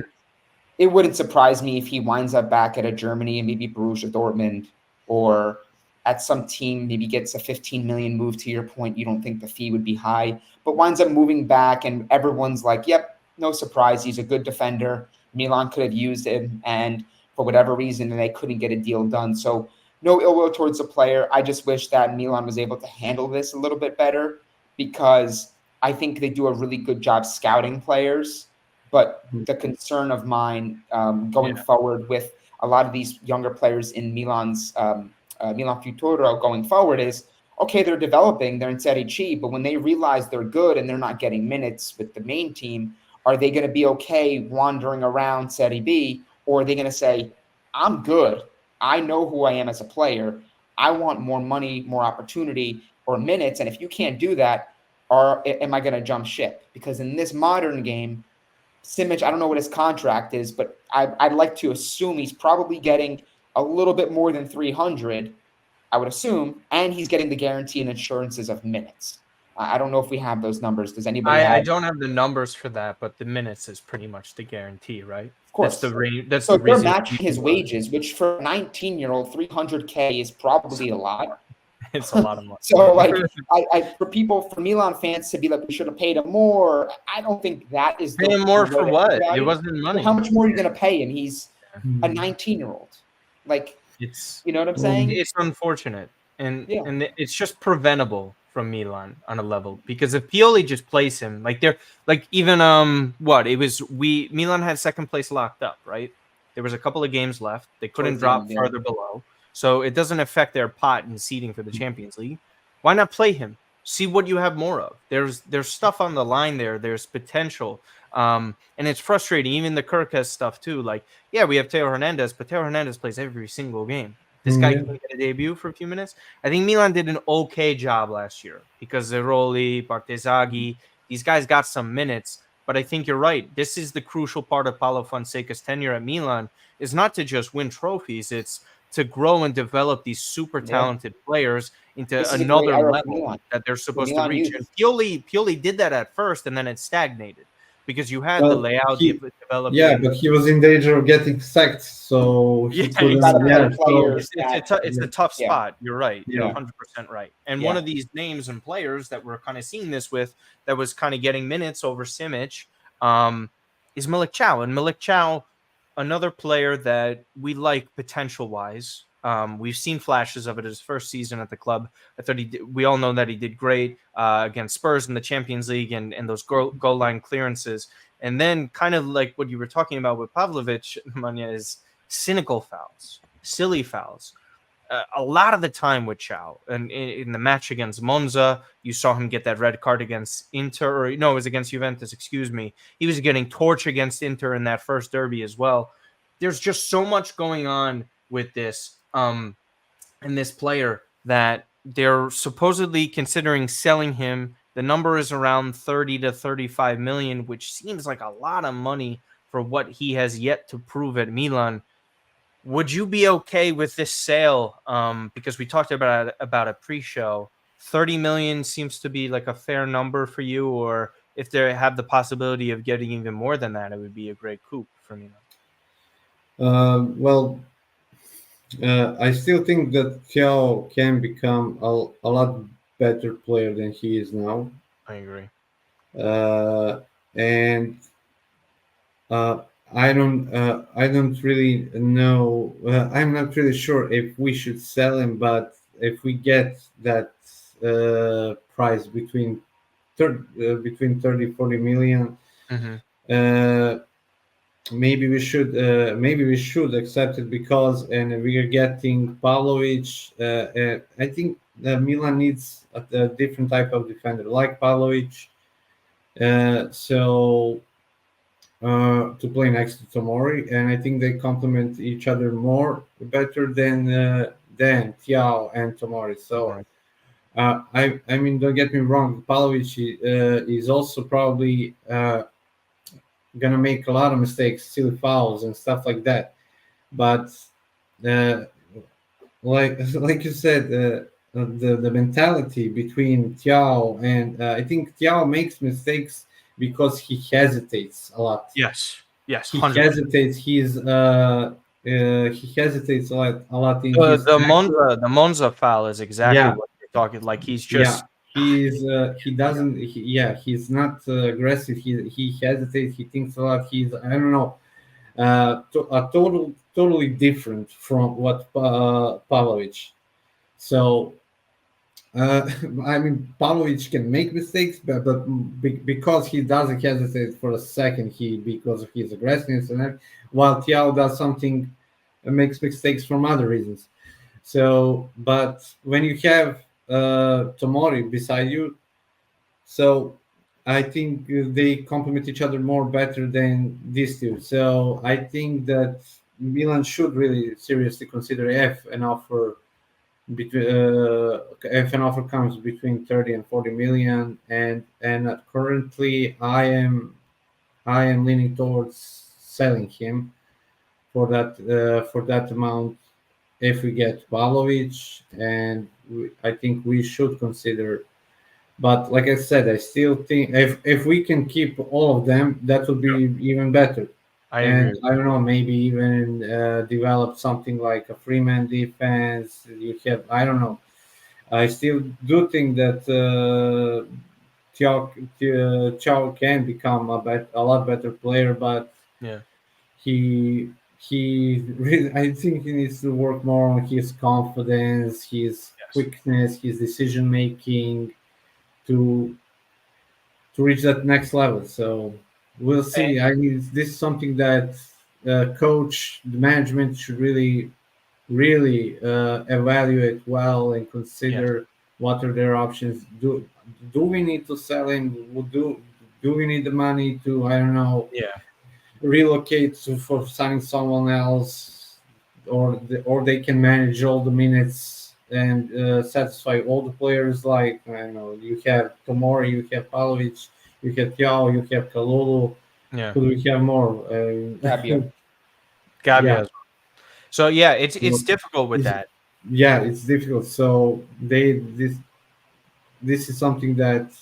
It wouldn't surprise me if he winds up back at a Germany and maybe Borussia Dortmund, or at some team, maybe gets a 15 million move. To your point, you don't think the fee would be high, but winds up moving back and everyone's like, yep, no surprise. He's a good defender. Milan could have used him, and for whatever reason, they couldn't get a deal done. So no ill will towards the player. I just wish that Milan was able to handle this a little bit better, because I think they do a really good job scouting players. But the concern of mine going forward with a lot of these younger players in Milan's Milan Futuro going forward is, okay, they're developing, they're in Serie C, but when they realize they're good and they're not getting minutes with the main team, are they going to be okay wandering around Serie B, or are they going to say, I'm good, I know who I am as a player, I want more money, more opportunity, or minutes, and if you can't do that, am I going to jump ship? Because in this modern game, Simic, I don't know what his contract is, but I'd like to assume he's probably getting a little bit more than 300, I would assume, and he's getting the guarantee and insurances of minutes. I don't know if we have those numbers. Does anybody I don't have the numbers for that, but the minutes is pretty much the guarantee, right? Of course. That's the range. That's so the reason. They're matching his wages, which for a 19-year-old, 300K is probably a lot. It's a lot of money. So, for Milan fans to be like, we should have paid him more, I don't think that is pay him more for what? It wasn't money. How much more are you going to pay him? He's a 19-year-old. It's, you know what I'm saying? It's unfortunate, and it's just preventable from Milan on a level, because if Pioli just plays him, Milan had second place locked up, right? There was a couple of games left. They couldn't drop further below. So it doesn't affect their pot in seeding for the Champions League. Why not play him? See what you have more of. There's stuff on the line there. There's potential. And it's frustrating. Even the Kirkes stuff too. We have Teo Hernandez, but Teo Hernandez plays every single game. This guy can get a debut for a few minutes. I think Milan did an okay job last year because Zeroli, Bartesaghi, these guys got some minutes. But I think you're right. This is the crucial part of Paulo Fonseca's tenure at Milan, is not to just win trophies. It's to grow and develop these super talented players into This is a another great era for level Milan. that they're supposed to Milan reach. youth. And Pioli did that at first, and then it stagnated because you had the layout developing. Yeah, but he was in danger of getting sacked, so he couldn't. It's a tough spot. You're right. You're 100% right. And one of these names and players that we're kind of seeing this with, that was kind of getting minutes over Simic, is Malick Thiaw. And Malick Thiaw, another player that we like potential-wise. We've seen flashes of it his first season at the club. I thought we all know that he did great against Spurs in the Champions League and those goal line clearances. And then kind of like what you were talking about with Pavlović, Manya, is cynical fouls, silly fouls. A lot of the time with Thiaw, and in the match against Monza, you saw him get that red card against Inter, or no, it was against Juventus, excuse me. He was getting torched against Inter in that first derby as well. There's just so much going on with this and this player that they're supposedly considering selling him. The number is around 30 to 35 million, which seems like a lot of money for what he has yet to prove at Milan. Would you be okay with this sale? Because we talked about a pre-show. 30 million seems to be like a fair number for you, or if they have the possibility of getting even more than that, it would be a great coup for Milan. I still think that Thiaw can become a lot better player than he is now. I agree. And I don't really know. I'm not really sure if we should sell him, but if we get that price between 30-40 million, maybe we should accept it, because we are getting Pavlović. I think Milan needs a different type of defender like Pavlović. To play next to Tomori, and I think they complement each other better than Thiaw and Tomori. So I mean, don't get me wrong, Pavlović is also probably gonna make a lot of mistakes, silly fouls and stuff like that. But like you said, the mentality between Thiaw and I think Thiaw makes mistakes because he hesitates a lot. Yes, he 100%. hesitates. He hesitates a lot in the Monza foul is exactly what you're talking. Like he's just he's not aggressive. He hesitates. He thinks a lot. He's, I don't know, totally different from what Pavlović. So. I mean, Pavlović can make mistakes, but because he doesn't hesitate for a second, because of his aggressiveness, and while Thiaw does something, makes mistakes from other reasons. So, but when you have Tomori beside you, so I think they complement each other better than these two. So I think that Milan should really seriously consider if an offer comes between 30 and 40 million, and currently I am leaning towards selling him for that amount if we get Pavlović, and I think we should consider. But like I said, I still think if we can keep all of them, that would be even better. I don't know, maybe even develop something like a Freeman defense. I don't know. I still do think that Thiaw can become a lot better player, but he really, I think he needs to work more on his confidence, his quickness, his decision making to reach that next level. So we'll see. This is something that coach, the management should really evaluate well and consider what are their options. Do we need to sell him? Do we need the money to, I don't know, relocate for signing someone else, or they can manage all the minutes and satisfy all the players? Like, I don't know, you have Tomori, you have Pavlović, you have Thiaw, you have Kalulu. Could we have more? Gabi. So yeah, it's difficult with It's- that. Yeah, it's difficult. So this is something that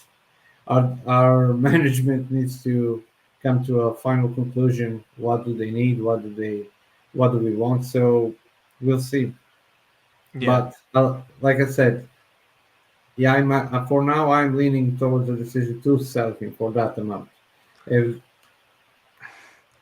our management needs to come to a final conclusion. What do they need? What do we want? So we'll see. Yeah. But like I said, yeah, for now I'm leaning towards the decision to sell him for that amount. If,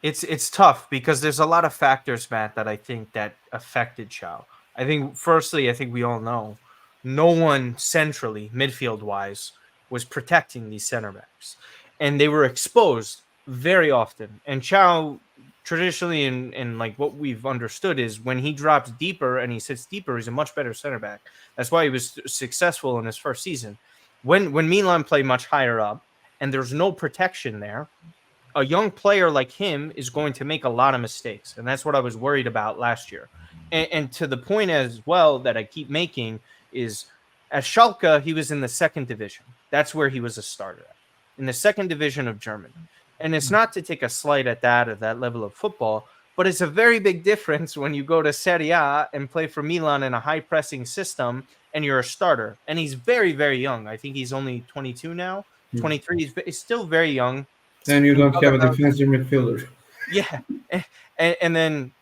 It's tough because there's a lot of factors, Matt, that I think that affected Chow. I think firstly, I think we all know no one centrally, midfield wise, was protecting these center backs. And they were exposed very often. And Chow traditionally in like what we've understood is when he drops deeper and he sits deeper, he's a much better center back. That's why he was successful in his first season. When Milan play much higher up and there's no protection there, a young player like him is going to make a lot of mistakes. And that's what I was worried about last year. And to the point as well that I keep making is at Schalke, he was in the second division. That's where he was a starter at, in the second division of Germany. And it's not to take a slight at that level of football, but it's a very big difference when you go to Serie A and play for Milan in a high pressing system and you're a starter. And he's very, very young. I think he's only 22 now, 23. He's still very young. then you don't have a defensive midfielder. Yeah. And then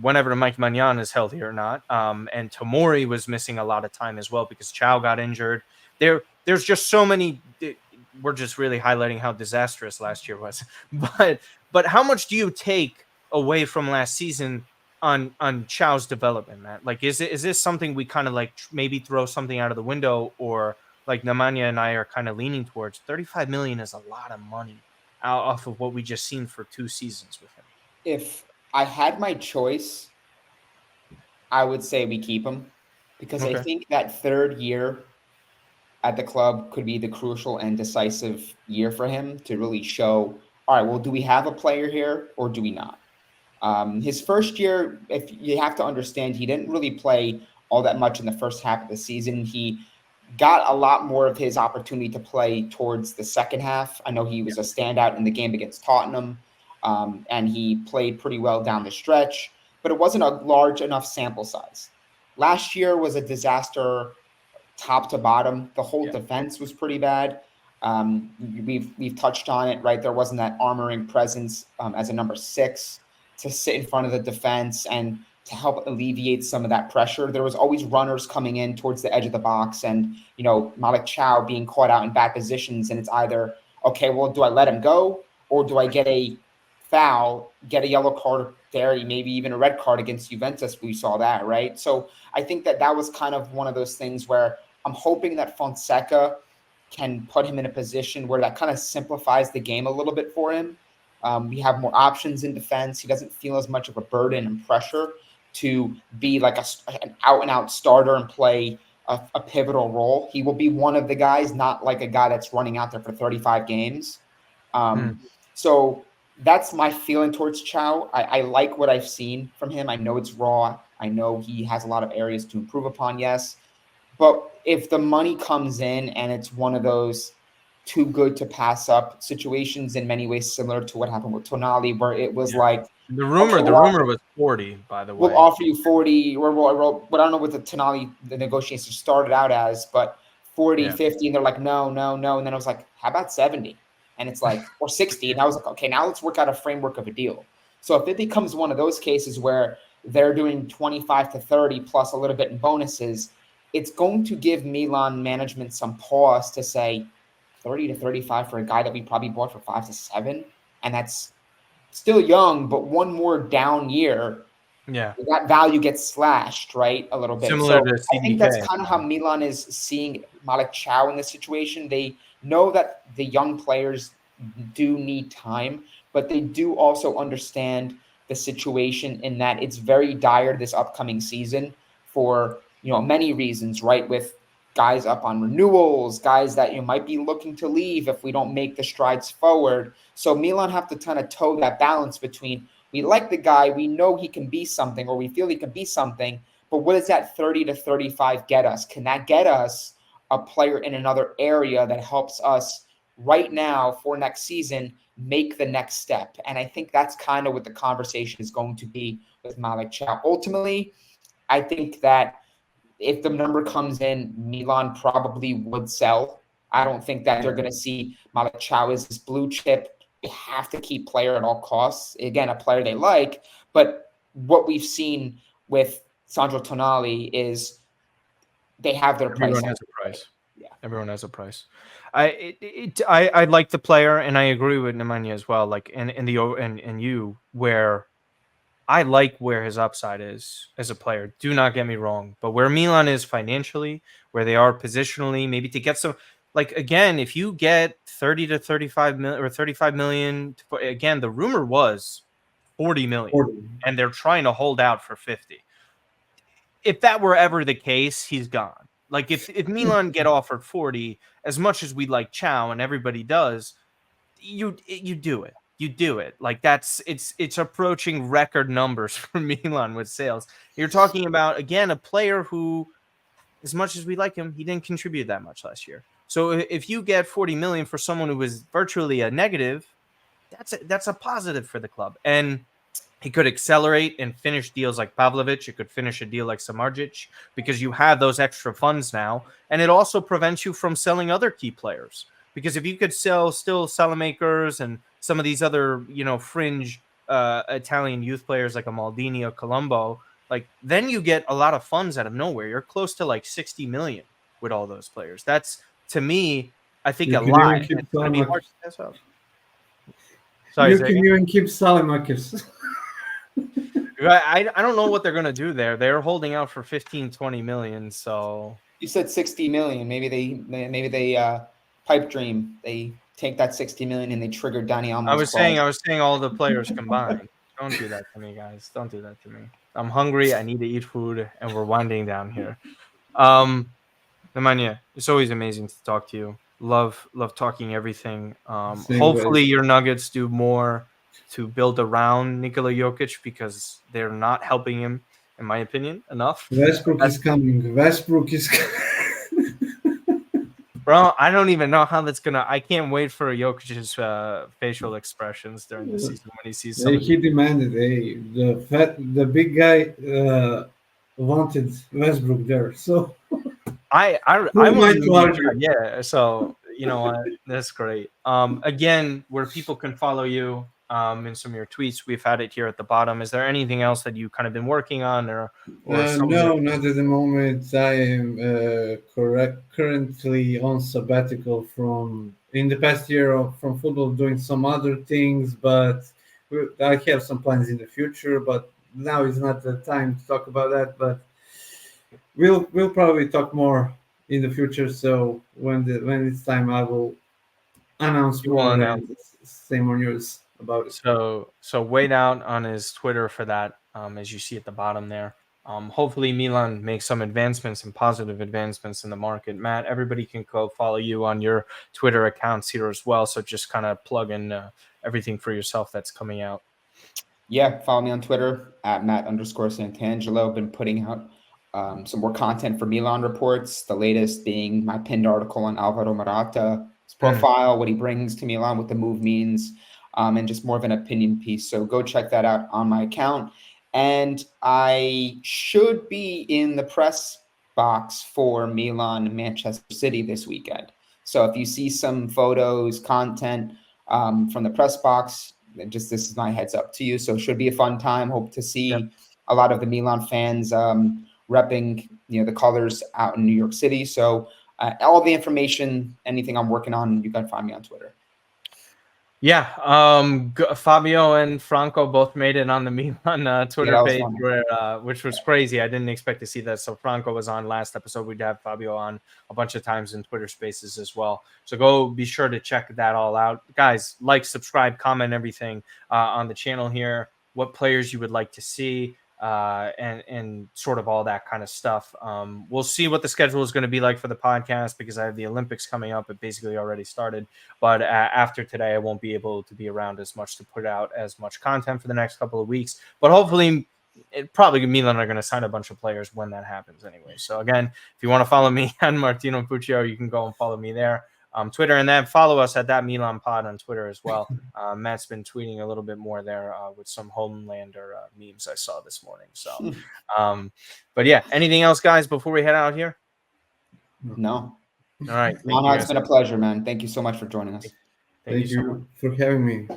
whenever Mike Magnan is healthy or not, and Tomori was missing a lot of time as well because Chow got injured. There's just so many. We're just really highlighting how disastrous last year was. But how much do you take away from last season on Chow's development, Matt? Like, is this something we kind of like maybe throw something out of the window, or like Nemanja and I are kind of leaning towards? 35 million is a lot of money off of what we just seen for 2 seasons with him. If I had my choice, I would say we keep him because I think that third year at the club could be the crucial and decisive year for him to really show, all right, well, do we have a player here or do we not? His first year, if you have to understand, he didn't really play all that much in the first half of the season. He got a lot more of his opportunity to play towards the second half. I know he was a standout in the game against Tottenham, and he played pretty well down the stretch, but it wasn't a large enough sample size. Last year was a disaster top to bottom. The whole defense was pretty bad. We've touched on it, right? There wasn't that armoring presence as a number 6 to sit in front of the defense and to help alleviate some of that pressure. There was always runners coming in towards the edge of the box and, Malick Thiaw being caught out in bad positions. And it's either, okay, well, do I let him go or do I get a foul, get a yellow card there, maybe even a red card against Juventus? We saw that, right? So I think that was kind of one of those things where I'm hoping that Fonseca can put him in a position where that kind of simplifies the game a little bit for him. We have more options in defense. He doesn't feel as much of a burden and pressure to be like an out-and-out starter and play a pivotal role. He will be one of the guys, not like a guy that's running out there for 35 games. So that's my feeling towards Chow. I like what I've seen from him. I know it's raw. I know he has a lot of areas to improve upon, yes. But if the money comes in and it's one of those too good to pass up situations, in many ways similar to what happened with Tonali, where it was like the rumor was 40, by the way. We'll offer you 40, or but I don't know what the Tonali, the negotiations started out as, but 40, 50, and they're like, no. And then I was like, how about 70? And it's like, or 60. And I was like, okay, now let's work out a framework of a deal. So if it becomes one of those cases where they're doing 25 to 30 plus a little bit in bonuses, it's going to give Milan management some pause to say 30 to 35 for a guy that we probably bought for 5 to 7. And that's still young, but one more down year, that value gets slashed, right, a little bit. Similar to I think that's kind of how Milan is seeing Malick Thiaw in this situation. They know that the young players do need time, but they do also understand the situation in that it's very dire this upcoming season for many reasons, right? With guys up on renewals, guys that might be looking to leave if we don't make the strides forward. So Milan have to kind of toe that balance between, we like the guy, we know he can be something, or we feel he can be something, but what does that 30 to 35 get us? Can that get us a player in another area that helps us right now for next season make the next step. And I think that's kind of what the conversation is going to be with Malick Thiaw. Ultimately, I think that if the number comes in, Milan probably would sell. I don't think that they're going to see Malick Thiaw as this blue chip. They have to keep player at all costs. Again, a player they like. But what we've seen with Sandro Tonali is they have their price. Everyone has a price. Yeah, everyone has a price. I like the player, and I agree with Nemanja as well. Like and you, where I like where his upside is as a player. Do not get me wrong, but where Milan is financially, where they are positionally, maybe to get some. Like again, if you get 30 to 35 million or 35 million, again, the rumor was 40 million, and they're trying to hold out for 50. If that were ever the case, he's gone. Like if Milan get offered 40, as much as we like Thiaw and everybody does, you do it. You do it. Like it's approaching record numbers for Milan with sales. You're talking about, again, a player who, as much as we like him, he didn't contribute that much last year. So if you get 40 million for someone who was virtually a negative, that's a positive for the club. And he could accelerate and finish deals like Pavlović. He could finish a deal like Samardzić because you have those extra funds now. And it also prevents you from selling other key players. Because if you could sell still Salamakers and some of these other, fringe Italian youth players like a Maldini or Colombo, like then you get a lot of funds out of nowhere. You're close to like 60 million with all those players. That's, to me, I think a lot. Sorry, you can even keep Salamakers. I don't know what they're going to do there. They're holding out for 15, 20 million. So you said 60 million. Maybe they pipe dream. They take that 60 million and they trigger Danny Almo's I was saying all the players combined. Don't do that to me, guys. Don't do that to me. I'm hungry. I need to eat food, and we're winding down here. Nemanja, it's always amazing to talk to you. Love talking everything. Hopefully your Nuggets do more to build around Nikola Jokic because they're not helping him, in my opinion, enough. Westbrook is coming. Bro, I don't even know how that's gonna. I can't wait for Jokic's facial expressions during the season when he sees somebody. He demanded. The big guy wanted Westbrook there, so I want. Yeah, so you know what? That's great. Again, where people can follow you in some of your tweets, we've had it here at the bottom. Is there anything else that you kind of been working on, or no, not at the moment. I am currently on sabbatical in the past year from football, doing some other things, but I have some plans in the future. But now is not the time to talk about that. But we'll probably talk more in the future. So when it's time, I will announce more and say more news about it. So wait out on his Twitter for that, as you see at the bottom there. Hopefully Milan makes some advancements and positive advancements in the market. Matt, everybody can go follow you on your Twitter accounts here as well. So just kind of plug in everything for yourself that's coming out. Yeah, follow me on Twitter at Matt_Santangelo. Been putting out some more content for Milan reports. The latest being my pinned article on Alvaro Morata's profile, what he brings to Milan, what the move means. And just more of an opinion piece. So go check that out on my account. And I should be in the press box for Milan and Manchester City this weekend. So if you see some photos, content from the press box, this is my heads up to you. So it should be a fun time. Hope to see a lot of the Milan fans repping the colors out in New York City. So all the information, anything I'm working on, you can find me on Twitter. Yeah, Fabio and Franco both made it on the Milan Twitter page, which was crazy. I didn't expect to see that. So Franco was on last episode. We'd have Fabio on a bunch of times in Twitter Spaces as well. So go be sure to check that all out. Guys, like, subscribe, comment everything on the channel here. What players you would like to see. And sort of all that kind of stuff. We'll see what the schedule is going to be like for the podcast because I have the Olympics coming up. It basically already started, but after today, I won't be able to be around as much to put out as much content for the next couple of weeks. But hopefully, probably Milan are going to sign a bunch of players when that happens anyway. So again, if you want to follow me on Martino Puccio, you can go and follow me there. Twitter, and then follow us at that Milan Pod on Twitter as well. Matt's been tweeting a little bit more there with some Homelander memes I saw this morning. So, but yeah, anything else, guys, before we head out here? No. All right. No, it's been a pleasure, man. Thank you so much for joining us. Thank you for having me.